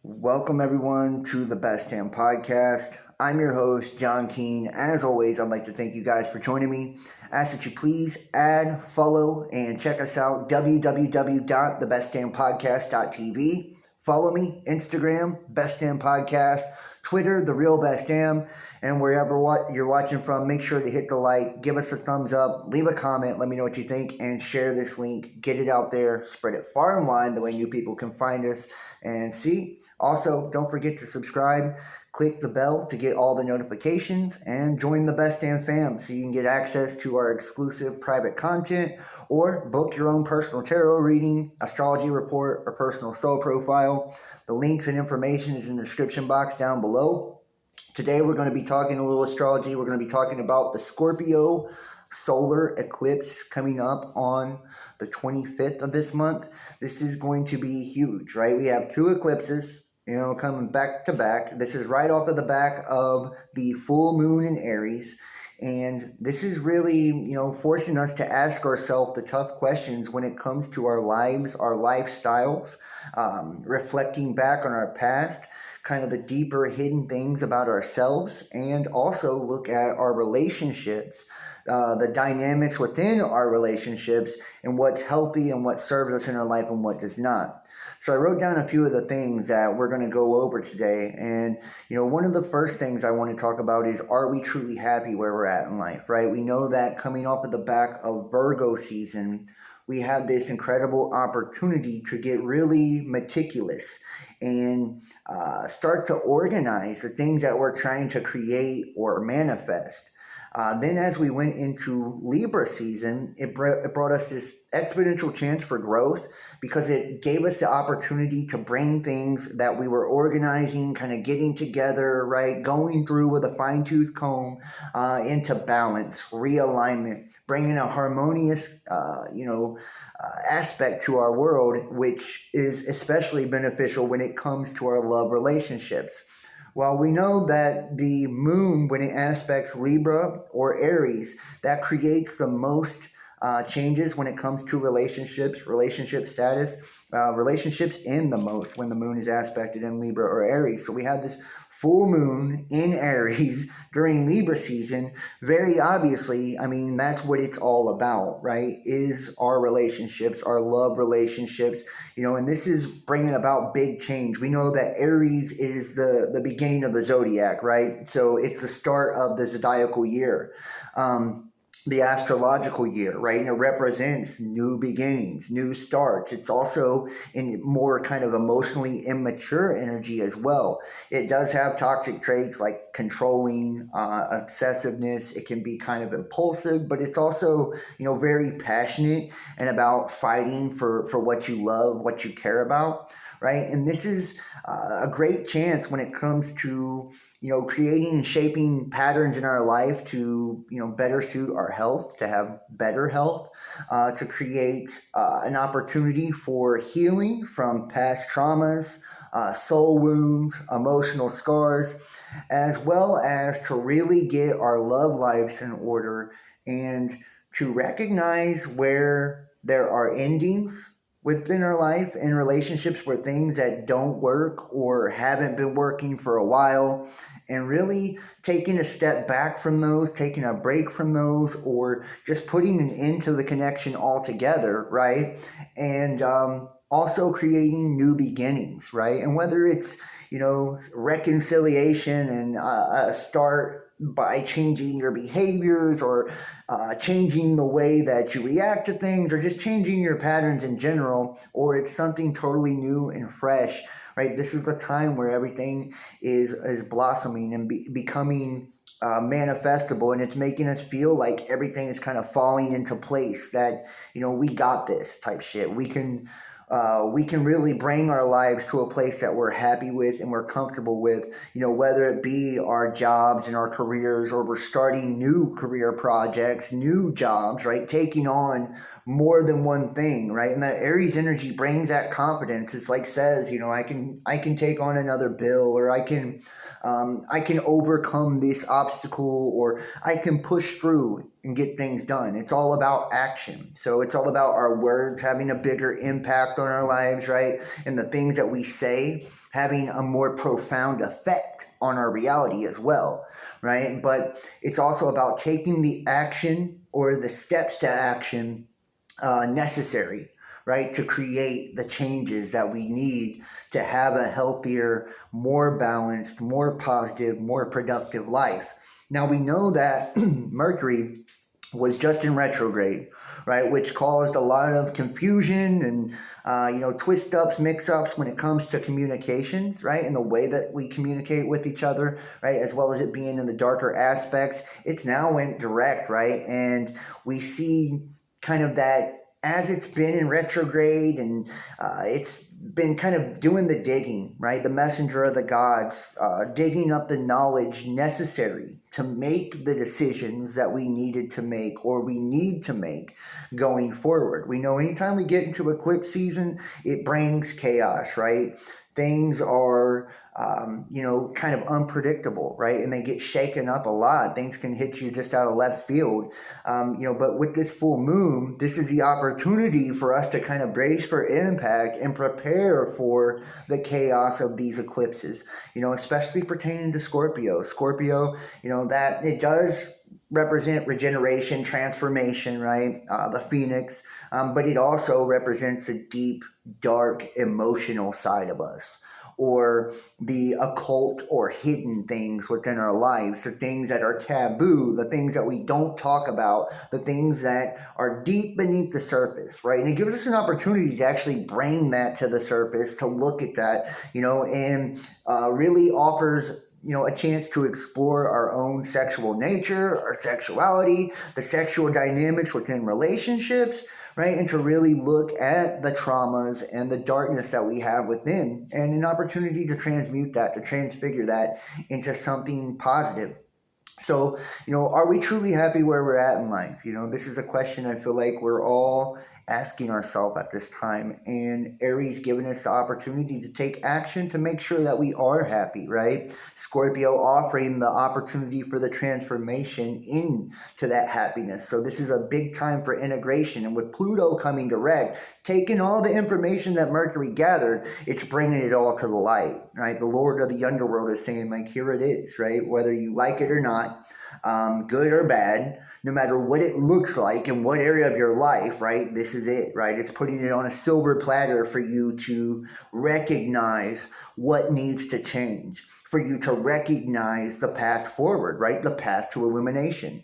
Welcome, everyone, to the Best Damn Podcast. I'm your host, John Keene. As always, I'd like to thank you guys for joining me. Ask that you please add, follow, and check us out, www.thebestdampodcast.tv. Follow me, Instagram, Best Damn Podcast, Twitter, The Real Best Damn, and wherever you're watching from, make sure to hit the like, give us a thumbs up, leave a comment, let me know what you think, and share this link. Get it out there, spread it far and wide, the way new people can find us and see. Also, don't forget to subscribe, click the bell to get all the notifications, and join the Best Damn Fam so you can get access to our exclusive private content or book your own personal tarot reading, astrology report, or personal soul profile. The links and information is in the description box down below. Today we're going to be talking a little astrology. We're going to be talking about the Scorpio solar eclipse coming up on the 25th of this month. This is going to be huge, right? We have two eclipses, coming back to back. This is right off of the back of the full moon in Aries. And this is really, forcing us to ask ourselves the tough questions when it comes to our lives, our lifestyles, reflecting back on our past, kind of the deeper hidden things about ourselves, and also look at our relationships, the dynamics within our relationships, and what's healthy and what serves us in our life and what does not. So I wrote down a few of the things that we're going to go over today. And, one of the first things I want to talk about is, are we truly happy where we're at in life, right? We know that coming off of the back of Virgo season, we have this incredible opportunity to get really meticulous and start to organize the things that we're trying to create or manifest. Then as we went into Libra season, it brought us this exponential chance for growth because it gave us the opportunity to bring things that we were organizing, kind of getting together, right, going through with a fine-tooth comb into balance, realignment, bringing a harmonious, aspect to our world, which is especially beneficial when it comes to our love relationships. Well, we know that the moon, when it aspects Libra or Aries, that creates the most changes when it comes to relationships, relationship status, relationships end the most when the moon is aspected in Libra or Aries. So we have this full moon in Aries during Libra season. Very obviously, that's what it's all about, right? Is our relationships, our love relationships, and this is bringing about big change. We know that Aries is the beginning of the zodiac, right? So it's the start of the zodiacal year. The astrological year, right? And it represents new beginnings, new starts. It's also in more kind of emotionally immature energy as well. It does have toxic traits like controlling, obsessiveness. It can be kind of impulsive, but it's also, very passionate and about fighting for what you love, what you care about, right? And this is a great chance when it comes to creating and shaping patterns in our life to, better suit our health, to have better health, to create an opportunity for healing from past traumas, soul wounds, emotional scars, as well as to really get our love lives in order and to recognize where there are endings within our life and relationships where things that don't work or haven't been working for a while, and really taking a step back from those, taking a break from those, or just putting an end to the connection altogether, right? And also creating new beginnings, right? And whether it's, reconciliation and a start by changing your behaviors or changing the way that you react to things or just changing your patterns in general, or it's something totally new and fresh, right? This is the time where everything is blossoming and becoming manifestable, and it's making us feel like everything is kind of falling into place, that, we got this type shit. We can really bring our lives to a place that we're happy with and we're comfortable with, whether it be our jobs and our careers, or we're starting new career projects, new jobs, right? Taking on more than one thing, right? And that Aries energy brings that confidence. It's like says, I can take on another bill, or I can overcome this obstacle, or I can push through and get things done. It's all about action. So it's all about our words having a bigger impact on our lives, right? And the things that we say having a more profound effect on our reality as well, right? But it's also about taking the action or the steps to action necessary, right, to create the changes that we need to have a healthier, more balanced, more positive, more productive life. Now we know that Mercury was just in retrograde, right, which caused a lot of confusion and twist ups, mix ups when it comes to communications, right, and the way that we communicate with each other, right, as well as it being in the darker aspects. It's now went direct, right, and we see kind of that as it's been in retrograde and it's been kind of doing the digging, right? The messenger of the gods, digging up the knowledge necessary to make the decisions that we needed to make or we need to make going forward. We know anytime we get into eclipse season, it brings chaos, right? Things are, kind of unpredictable, right? And they get shaken up a lot. Things can hit you just out of left field. But with this full moon, this is the opportunity for us to kind of brace for impact and prepare for the chaos of these eclipses, especially pertaining to Scorpio. Scorpio, that it does represent regeneration, transformation, right? The phoenix, but it also represents the deep, dark, emotional side of us, or the occult or hidden things within our lives, the things that are taboo, the things that we don't talk about, the things that are deep beneath the surface, right? And it gives us an opportunity to actually bring that to the surface, to look at that, and really offers a chance to explore our own sexual nature, our sexuality, the sexual dynamics within relationships, right? And to really look at the traumas and the darkness that we have within, and an opportunity to transmute that, to transfigure that into something positive. So, are we truly happy where we're at in life? This is a question I feel like we're all asking ourselves at this time. And Aries giving us the opportunity to take action to make sure that we are happy, right? Scorpio offering the opportunity for the transformation into that happiness. So this is a big time for integration. And with Pluto coming direct, taking all the information that Mercury gathered, it's bringing it all to the light, right? The Lord of the underworld is saying, like, here it is, right? Whether you like it or not, good or bad, no matter what it looks like in what area of your life, right? This is it, right? It's putting it on a silver platter for you to recognize what needs to change, for you to recognize the path forward, right? The path to illumination.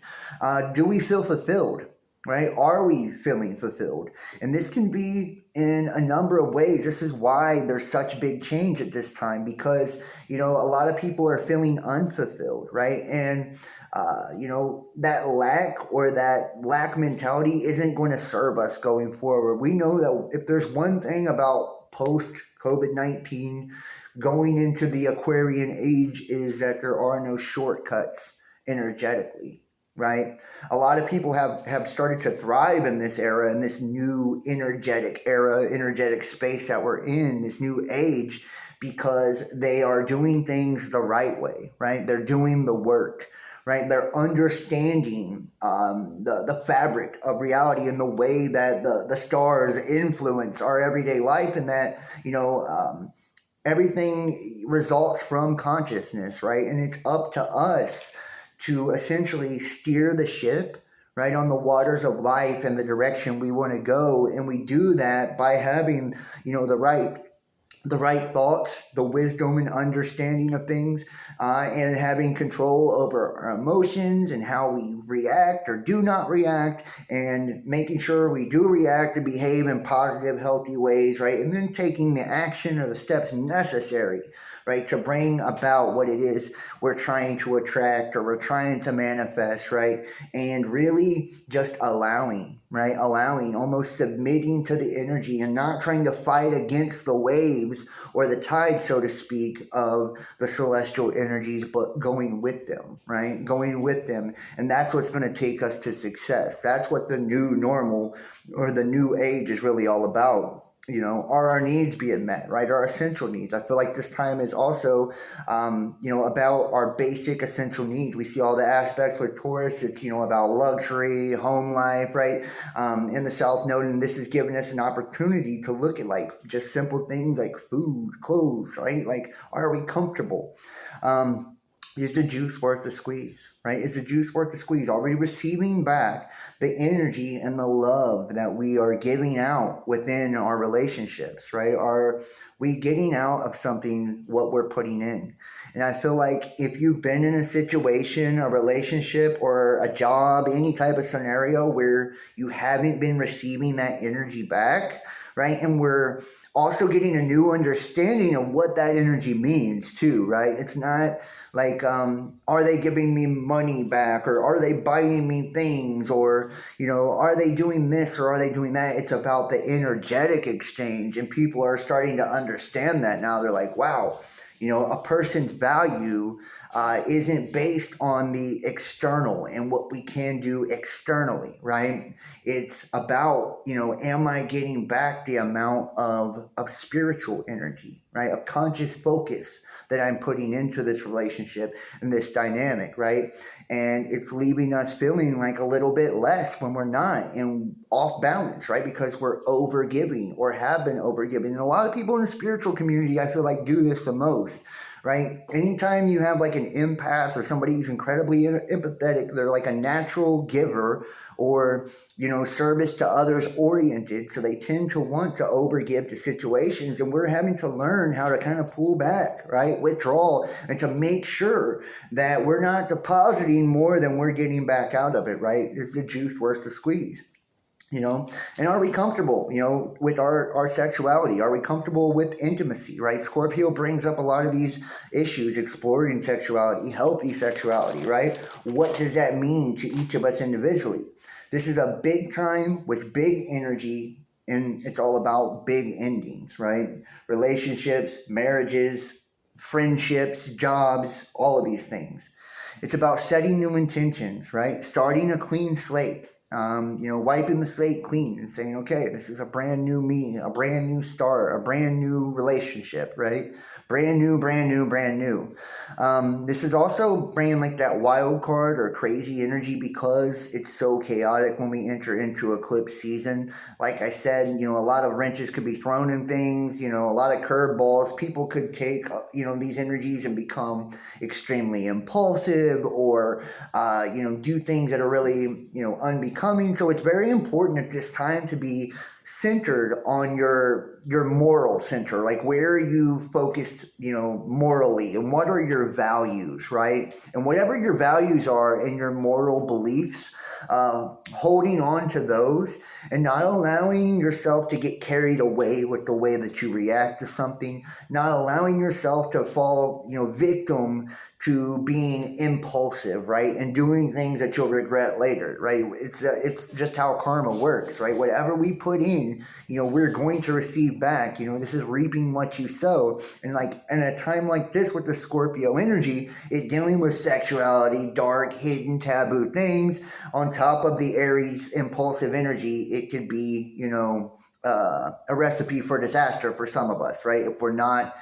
Do we feel fulfilled? Right? Are we feeling fulfilled? And this can be in a number of ways. This is why there's such big change at this time, because, a lot of people are feeling unfulfilled, right? And, that lack mentality isn't going to serve us going forward. We know that if there's one thing about post-COVID-19 going into the Aquarian age is that there are no shortcuts energetically. Right? A lot of people have started to thrive in this era, in this new energetic era, energetic space that we're in, this new age, because they are doing things the right way, right? They're doing the work, right? They're understanding the fabric of reality and the way that the stars influence our everyday life, and that, everything results from consciousness, right? And it's up to us to essentially steer the ship, right, on the waters of life and the direction we want to go. And we do that by having, the right thoughts, the wisdom and understanding of things, and having control over our emotions and how we react or do not react, and making sure we do react and behave in positive, healthy ways, right? And then taking the action or the steps necessary, right, to bring about what it is we're trying to attract or we're trying to manifest, right? And really just allowing, right? Allowing, almost submitting to the energy and not trying to fight against the waves or the tide, so to speak, of the celestial energies, but going with them, right? Going with them. And that's what's going to take us to success. That's what the new normal or the new age is really all about. are our needs being met, right? Our essential needs. I feel like this time is also, about our basic essential needs. We see all the aspects with Taurus. It's, about luxury, home life, right? In the South Node, and this is giving us an opportunity to look at like just simple things like food, clothes, right? Like, are we comfortable? Is the juice worth the squeeze, right? Is the juice worth the squeeze? Are we receiving back the energy and the love that we are giving out within our relationships, right? Are we getting out of something what we're putting in? And I feel like if you've been in a situation, a relationship, or a job, any type of scenario where you haven't been receiving that energy back, right? And we're also getting a new understanding of what that energy means too, right? It's not like, are they giving me money back, or are they buying me things, or, are they doing this or are they doing that? It's about the energetic exchange, and people are starting to understand that now. They're like, wow, a person's value isn't based on the external and what we can do externally, right? It's about, am I getting back the amount of spiritual energy, right? Of conscious focus that I'm putting into this relationship and this dynamic, right? And it's leaving us feeling like a little bit less when we're not, and off balance, right? Because we're overgiving or have been overgiving. And a lot of people in the spiritual community, I feel like, do this the most, right? Anytime you have like an empath or somebody who's incredibly empathetic, they're like a natural giver, or, service to others oriented. So they tend to want to overgive to situations, and we're having to learn how to kind of pull back, right? Withdraw, and to make sure that we're not depositing more than we're getting back out of it, right? Is the juice worth the squeeze? And are we comfortable, with our sexuality? Are we comfortable with intimacy, right? Scorpio brings up a lot of these issues, exploring sexuality, healthy sexuality, right? What does that mean to each of us individually? This is a big time with big energy, and it's all about big endings, right? Relationships, marriages, friendships, jobs, all of these things. It's about setting new intentions, right? Starting a clean slate. Wiping the slate clean and saying, okay, this is a brand new me, a brand new start, a brand new relationship, right? Brand new, brand new, brand new. This is also bringing like that wild card or crazy energy, because it's so chaotic when we enter into eclipse season. Like I said, a lot of wrenches could be thrown in things, a lot of curveballs. People could take, these energies and become extremely impulsive, or, do things that are really, unbecoming. So it's very important at this time to be centered on your moral center, like where are you focused, morally, and what are your values, right? And whatever your values are and your moral beliefs, holding on to those and not allowing yourself to get carried away with the way that you react to something, not allowing yourself to fall, victim to being impulsive, right? And doing things that you'll regret later, right? It's just how karma works, right? Whatever we put in, we're going to receive back. This is reaping what you sow. And like in a time like this with the Scorpio energy, it dealing with sexuality, dark, hidden, taboo things, on top of the Aries impulsive energy, it could be, a recipe for disaster for some of us, right? If we're not,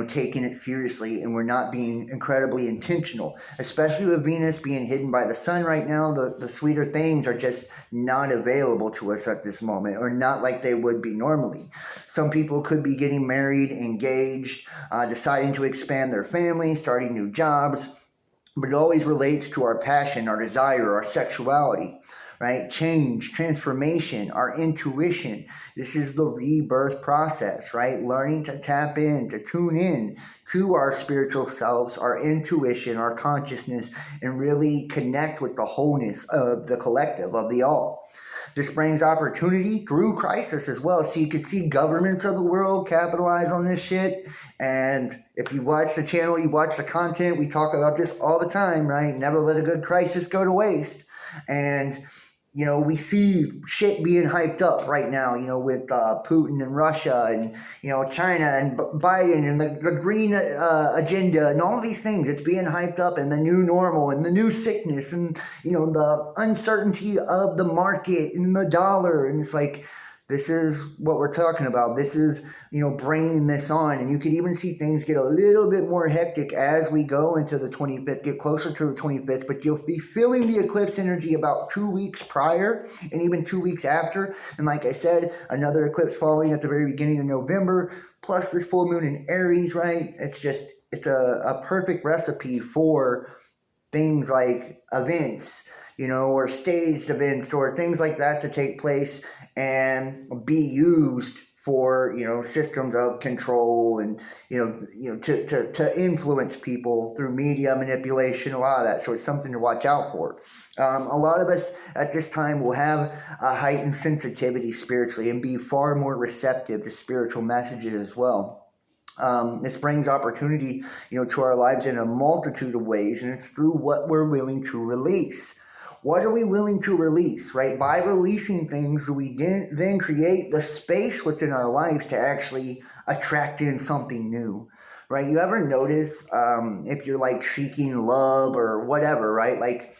taking it seriously and we're not being incredibly intentional, especially with Venus being hidden by the sun right now. The sweeter things are just not available to us at this moment, or not like they would be normally. Some people could be getting married, engaged, deciding to expand their family, starting new jobs, but it always relates to our passion, our desire, our sexuality. Right? Change, transformation, our intuition. This is the rebirth process, right? Learning to tap in, to tune in to our spiritual selves, our intuition, our consciousness, and really connect with the wholeness of the collective, of the all. This brings opportunity through crisis as well. So you can see governments of the world capitalize on this shit. And if you watch the channel, you watch the content, we talk about this all the time, right? Never let a good crisis go to waste. And we see shit being hyped up right now, with Putin and Russia and, China and Biden and the green agenda and all of these things. It's being hyped up, and the new normal and the new sickness and, the uncertainty of the market and the dollar. And it's like, This is what we're talking about. This is, bringing this on. And you could even see things get a little bit more hectic as we go into the 25th, get closer to the 25th. But you'll be feeling the eclipse energy about 2 weeks prior and even 2 weeks after. And like I said, another eclipse following at the very beginning of November, plus this full moon in Aries, right? It's a perfect recipe for things like events, or staged events or things like that to take place and be used for, systems of control and, to influence people through media manipulation, a lot of that. So it's something to watch out for. A lot of us at this time will have a heightened sensitivity spiritually and be far more receptive to spiritual messages as well. This brings opportunity, to our lives in a multitude of ways, and it's through what we're willing to release. What are we willing to release, right? By releasing things, we then create the space within our lives to actually attract in something new, right? You ever notice if you're like seeking love or whatever, right? Like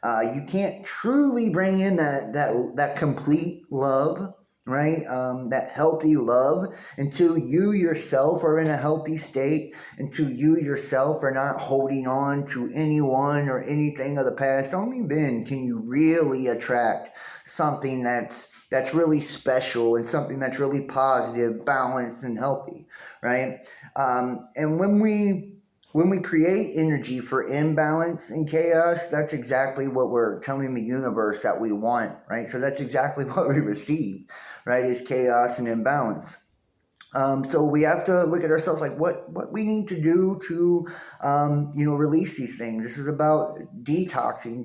you can't truly bring in that complete love, right? That healthy love until you yourself are in a healthy state, until you yourself are not holding on to anyone or anything of the past. Only then can you really attract something that's really special and something that's really positive, balanced, and healthy, right? And when we create energy for imbalance and chaos, that's exactly what we're telling the universe that we want, right? So that's exactly what we receive, right? Is chaos and imbalance. So we have to look at ourselves like what we need to do to, release these things. This is about detoxing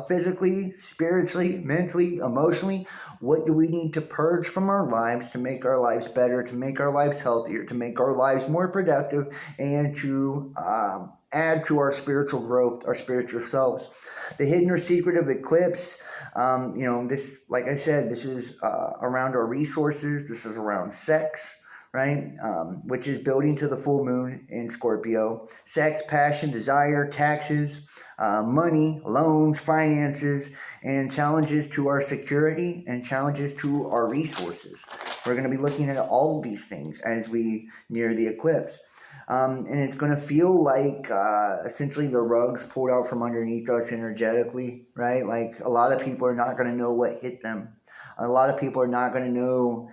physically, spiritually, mentally, emotionally. What do we need to purge from our lives to make our lives better, to make our lives healthier, to make our lives more productive, and to add to our spiritual growth, our spiritual selves. The hidden or secretive eclipse, this, like I said, this is around our resources. This is around sex, right? Which is building to the full moon in Scorpio. Sex, passion, desire, taxes, money, loans, finances, and challenges to our security and challenges to our resources. We're going to be looking at all of these things as we near the eclipse. And it's going to feel like essentially the rug's pulled out from underneath us energetically, right? Like a lot of people are not going to know what hit them. A lot of people are not going to know,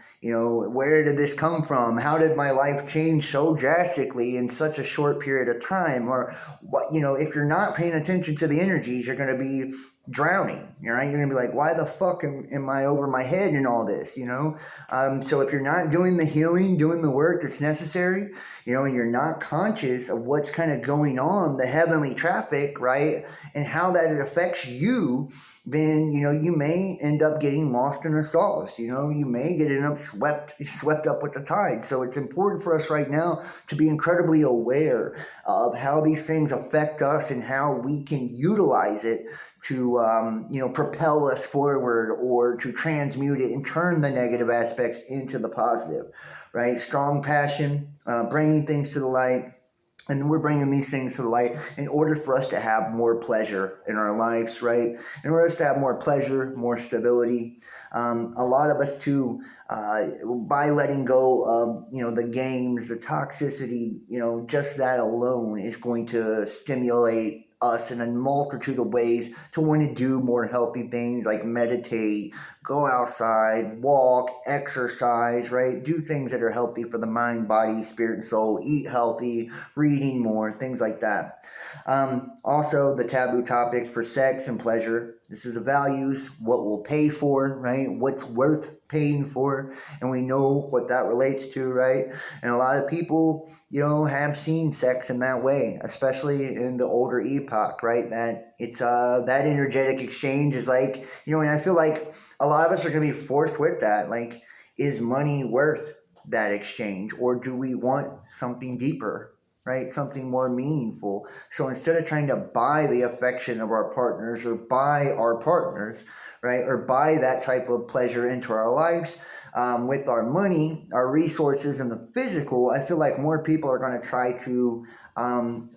where did this come from? How did my life change so drastically in such a short period of time? Or, what, if you're not paying attention to the energies, you're going to be drowning, right? You're going to be like, why the fuck am I over my head in all this, So if you're not doing the healing, doing the work that's necessary, and you're not conscious of what's kind of going on, the heavenly traffic, right? And how that it affects you, then, you may end up getting lost in the sauce. You may end up swept up with the tide. So it's important for us right now to be incredibly aware of how these things affect us and how we can utilize it to, propel us forward or to transmute it and turn the negative aspects into the positive, right? Strong passion, bringing things to the light. And we're bringing these things to the light in order for us to have more pleasure in our lives, right? In order for us to have more pleasure, more stability. A lot of us, too, by letting go of, the games, the toxicity, just that alone is going to stimulate us in a multitude of ways to want to do more healthy things like meditate, go outside, walk, exercise, right? Do things that are healthy for the mind, body, spirit, and soul. Eat healthy, reading more, things like that. Also, the taboo topics for sex and pleasure. This is the values, what we'll pay for, right? What's worth paying for, and we know what that relates to, right? And a lot of people, have seen sex in that way, especially in the older epoch, right? That it's that energetic exchange is like, and I feel like a lot of us are going to be forced with that. Like, is money worth that exchange, or do we want something deeper? Right? Something more meaningful. So instead of trying to buy the affection of our partners or buy our partners, right? Or buy that type of pleasure into our lives, with our money, our resources, and the physical, I feel like more people are going to try to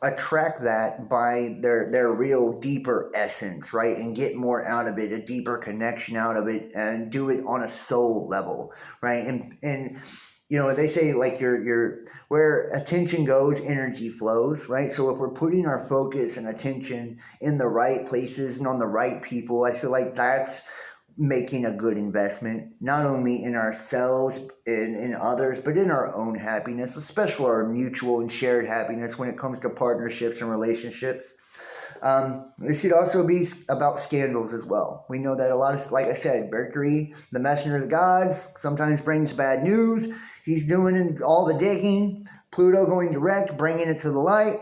attract that by their real deeper essence, right? And get more out of it, a deeper connection out of it, and do it on a soul level, right? And they say like your where attention goes, energy flows, right? So if we're putting our focus and attention in the right places and on the right people, I feel like that's making a good investment, not only in ourselves and in others, but in our own happiness, especially our mutual and shared happiness when it comes to partnerships and relationships. This should also be about scandals as well. We know that a lot of, like I said, Mercury, the messenger of the gods, sometimes brings bad news. He's doing all the digging. Pluto going direct, bringing it to the light.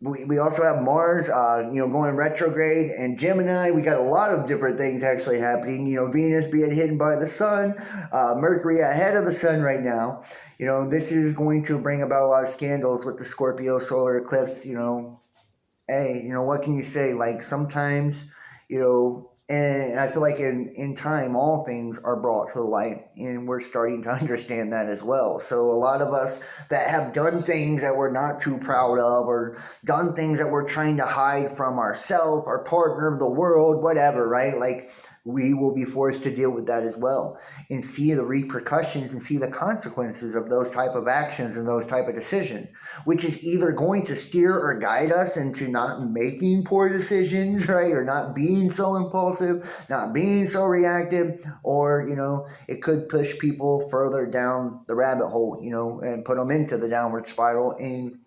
We also have Mars, going retrograde, and Gemini. We got a lot of different things actually happening. Venus being hidden by the sun, Mercury ahead of the sun right now. This is going to bring about a lot of scandals with the Scorpio solar eclipse. Hey, what can you say? Like sometimes, and I feel like in time, all things are brought to the light, and we're starting to understand that as well. So a lot of us that have done things that we're not too proud of, or done things that we're trying to hide from ourselves, our partner, the world, whatever, right? Like we will be forced to deal with that as well and see the repercussions and see the consequences of those type of actions and those type of decisions, which is either going to steer or guide us into not making poor decisions, right? Or not being so impulsive, not being so reactive, or, it could push people further down the rabbit hole, and put them into the downward spiral. And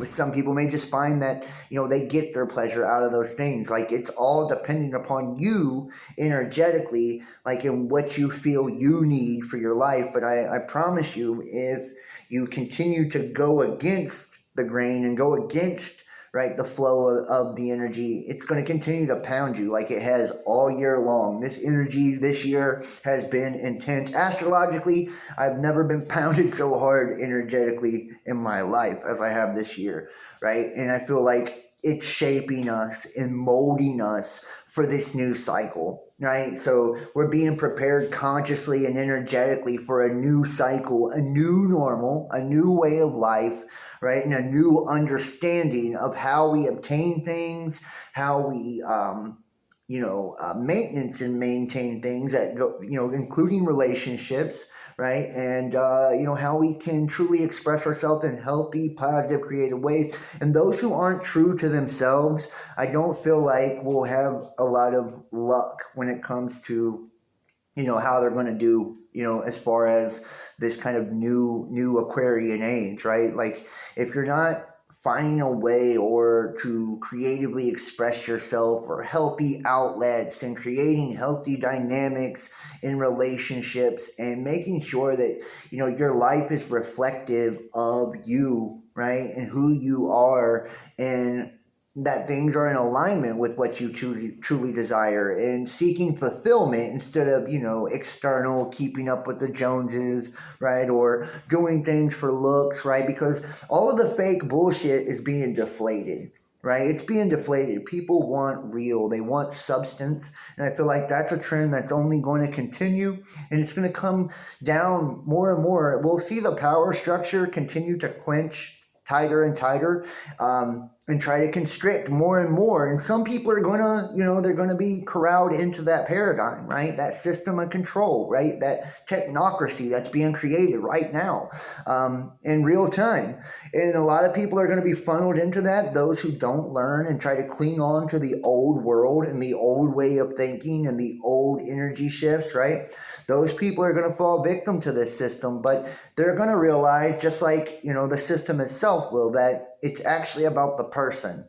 some people may just find that, they get their pleasure out of those things. Like it's all dependent upon you energetically, like in what you feel you need for your life. But I promise you, if you continue to go against the grain and go against, right, the flow of the energy, it's going to continue to pound you like it has all year long. This energy this year has been intense. Astrologically, I've never been pounded so hard energetically in my life as I have this year, right? And I feel like it's shaping us and molding us for this new cycle, right? So we're being prepared consciously and energetically for a new cycle, a new normal, a new way of life, right? And a new understanding of how we obtain things, how we, maintenance and maintain things that go, including relationships, right? And, how we can truly express ourselves in healthy, positive, creative ways. And those who aren't true to themselves, I don't feel like will have a lot of luck when it comes to, how they're going to do, as far as this kind of new Aquarian age, right? Like if you're not finding a way or to creatively express yourself or healthy outlets and creating healthy dynamics in relationships and making sure that, your life is reflective of you, right? And who you are, and that things are in alignment with what you truly desire, and seeking fulfillment instead of, external, keeping up with the Joneses, right? Or doing things for looks, right? Because all of the fake bullshit is being deflated, right? It's being deflated. People want real. They want substance. And I feel like that's a trend that's only going to continue, and it's going to come down more and more. We'll see the power structure continue to clench tighter and tighter, and try to constrict more and more. And some people are going to, they're going to be corralled into that paradigm, right? That system of control, right? That technocracy that's being created right now, in real time. And a lot of people are going to be funneled into that. Those who don't learn and try to cling on to the old world and the old way of thinking and the old energy shifts, right? Those people are going to fall victim to this system, but they're going to realize, just like, the system itself will, that it's actually about the person,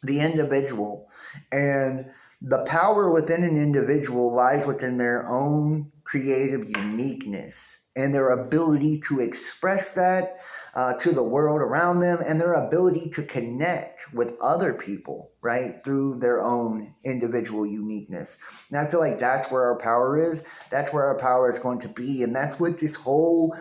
the individual. And the power within an individual lies within their own creative uniqueness and their ability to express that to the world around them, and their ability to connect with other people, right, through their own individual uniqueness. And I feel like that's where our power is. That's where our power is going to be. And that's what this whole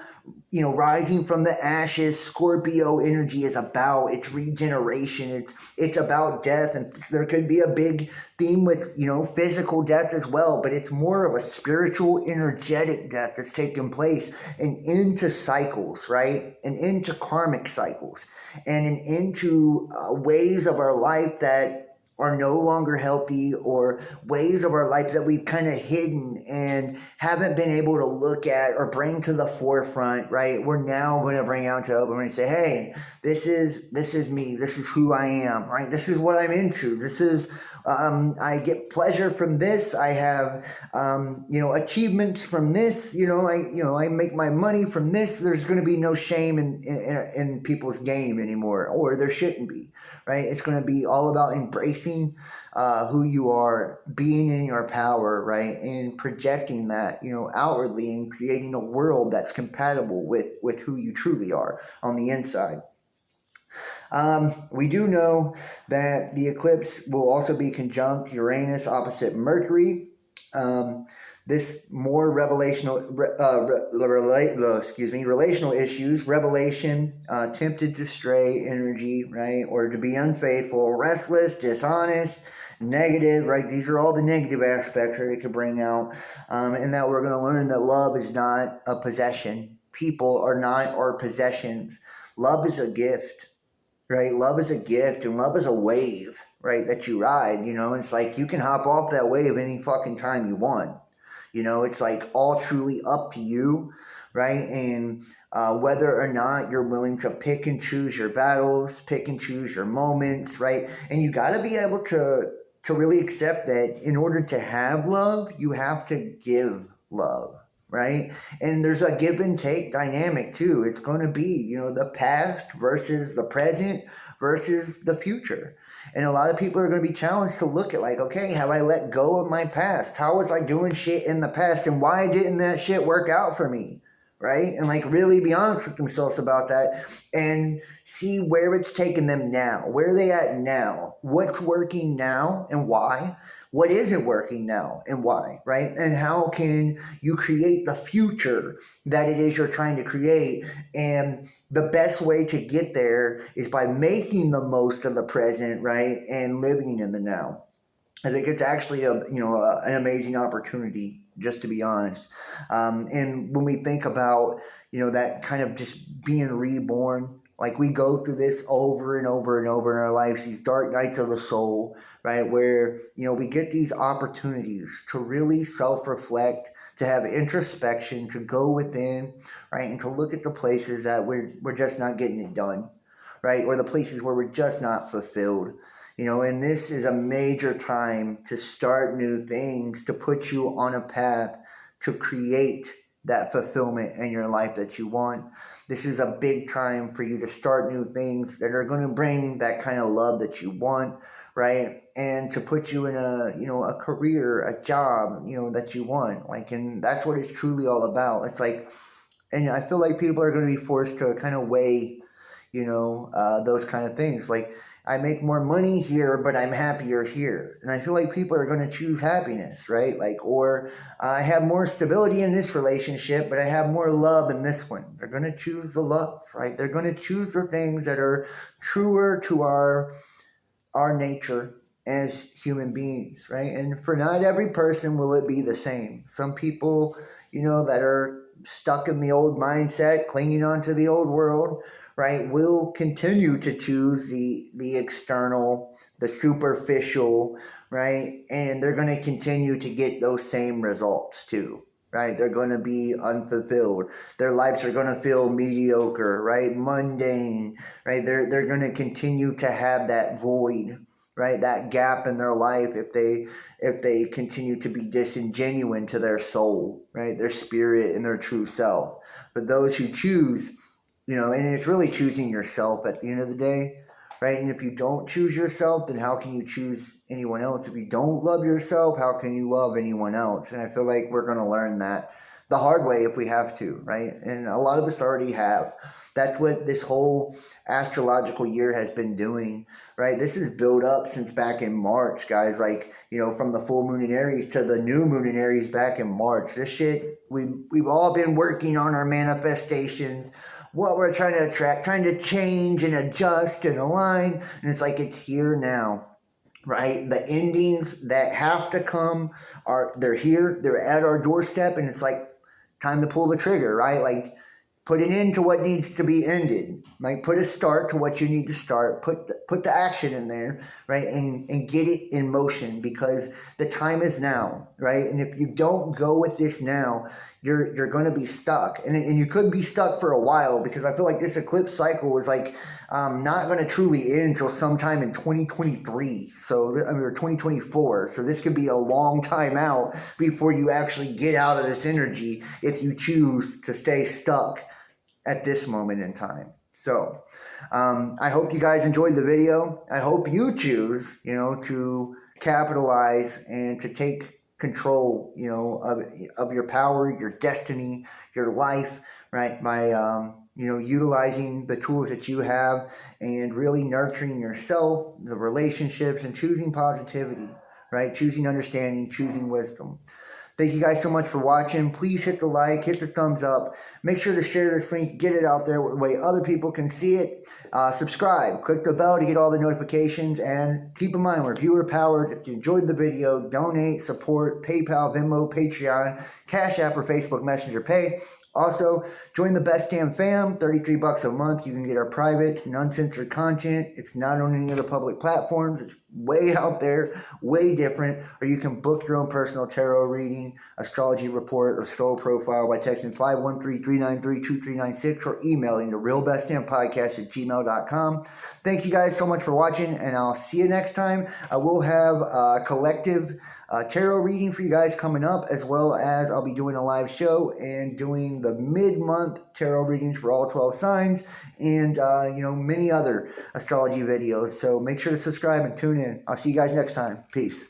rising from the ashes. Scorpio energy is about its regeneration. It's about death, and there could be a big theme with physical death as well, but it's more of a spiritual, energetic death that's taking place, and into cycles, right, and into karmic cycles, and into ways of our life that are no longer healthy, or ways of our life that we've kind of hidden and haven't been able to look at or bring to the forefront, right? We're now going to bring out to open. We're going to say, hey, this is me. This is who I am, right? This is what I'm into. This is, I get pleasure from this. I have, achievements from this. I make my money from this. There's going to be no shame in people's game anymore, or there shouldn't be, right? It's going to be all about embracing who you are, being in your power, right, and projecting that, outwardly, and creating a world that's compatible with who you truly are on the inside. We do know that the eclipse will also be conjunct Uranus opposite Mercury. This more relational issues, revelation, tempted to stray energy, right, or to be unfaithful, restless, dishonest, negative, right? These are all the negative aspects that it could bring out, and that we're going to learn that love is not a possession. People are not our possessions. Love is a gift, right? Love is a gift, and love is a wave, right, that you ride. It's like you can hop off that wave any fucking time you want. It's like all truly up to you, right? And whether or not you're willing to pick and choose your battles, pick and choose your moments, right? And you got to be able to really accept that in order to have love, you have to give love, right? And there's a give and take dynamic too. It's going to be, the past versus the present versus the future. And a lot of people are going to be challenged to look at like, okay, have I let go of my past? How was I doing shit in the past? And why didn't that shit work out for me? Right? And like really be honest with themselves about that, and see where it's taking them now. Where are they at now? What's working now and why? What isn't working now and why, right? And how can you create the future that it is you're trying to create? And the best way to get there is by making the most of the present, right? And living in the now. I think it's actually an amazing opportunity, just to be honest. And when we think about, that kind of just being reborn, like we go through this over and over and over in our lives, these dark nights of the soul, right? Where, we get these opportunities to really self-reflect, to have introspection, to go within, right? And to look at the places that we're just not getting it done, right? Or the places where we're just not fulfilled. And this is a major time to start new things, to put you on a path to create that fulfillment in your life that you want. This is a big time for you to start new things that are going to bring that kind of love that you want, right? And to put you in a career, a job, that you want. Like, and that's what it's truly all about. It's like, and I feel like people are going to be forced to kind of weigh, those kind of things. Like, I make more money here, but I'm happier here. And I feel like people are going to choose happiness, right? Like, or I have more stability in this relationship, but I have more love in this one. They're going to choose the love, right? They're going to choose the things that are truer to our nature as human beings, right? And for not every person will it be the same. Some people, that are stuck in the old mindset, clinging on to the old world, right, will continue to choose the external, the superficial, right? And they're going to continue to get those same results too, right? They're going to be unfulfilled. Their lives are going to feel mediocre, right? Mundane, right? They're going to continue to have that void, right? That gap in their life if they continue to be disingenuine to their soul, right? Their spirit and their true self. But those who choose, and it's really choosing yourself at the end of the day, right? And if you don't choose yourself, then how can you choose anyone else? If you don't love yourself, how can you love anyone else? And I feel like we're going to learn that the hard way if we have to, right? And a lot of us already have. That's what this whole astrological year has been doing, right? This is built up since back in March, guys. Like, from the full moon in Aries to the new moon in Aries back in March. This shit, we've all been working on our manifestations, what we're trying to attract, trying to change and adjust and align. And it's like, it's here now. Right? The endings that have to come they're here, they're at our doorstep, and it's like time to pull the trigger, right? Like, put an end to what needs to be ended. Like, put a start to what you need to start. Put the action in there, right? And get it in motion, because the time is now, right? And if you don't go with this now, you're going to be stuck. And you could be stuck for a while, because I feel like this eclipse cycle is like not going to truly end until sometime in 2023. Or 2024. So this could be a long time out before you actually get out of this energy if you choose to stay stuck at this moment in time. So I hope you guys enjoyed the video. I hope you choose, to capitalize and to take control, of your power, your destiny, your life, right? By, utilizing the tools that you have and really nurturing yourself, the relationships, and choosing positivity, right? Choosing understanding, choosing wisdom. Thank you guys so much for watching. Please hit the like, hit the thumbs up. Make sure to share this link, get it out there the way other people can see it. Subscribe, click the bell to get all the notifications, and keep in mind, we're viewer powered. If you enjoyed the video, donate, support, PayPal, Venmo, Patreon, Cash App, or Facebook Messenger Pay. Also, join the Best Damn Fam, $33 a month. You can get our private, uncensored content. It's not on any of the public platforms. It's way out there, way different. Or you can book your own personal tarot reading, astrology report, or soul profile by texting 513-393-2396 or emailing therealbestdampodcast@gmail.com. Thank you guys so much for watching, and I'll see you next time. I will have a collective tarot reading for you guys coming up, as well as I'll be doing a live show and doing the mid-month tarot readings for all 12 signs, and many other astrology videos. So make sure to subscribe and tune in. I'll see you guys next time. Peace.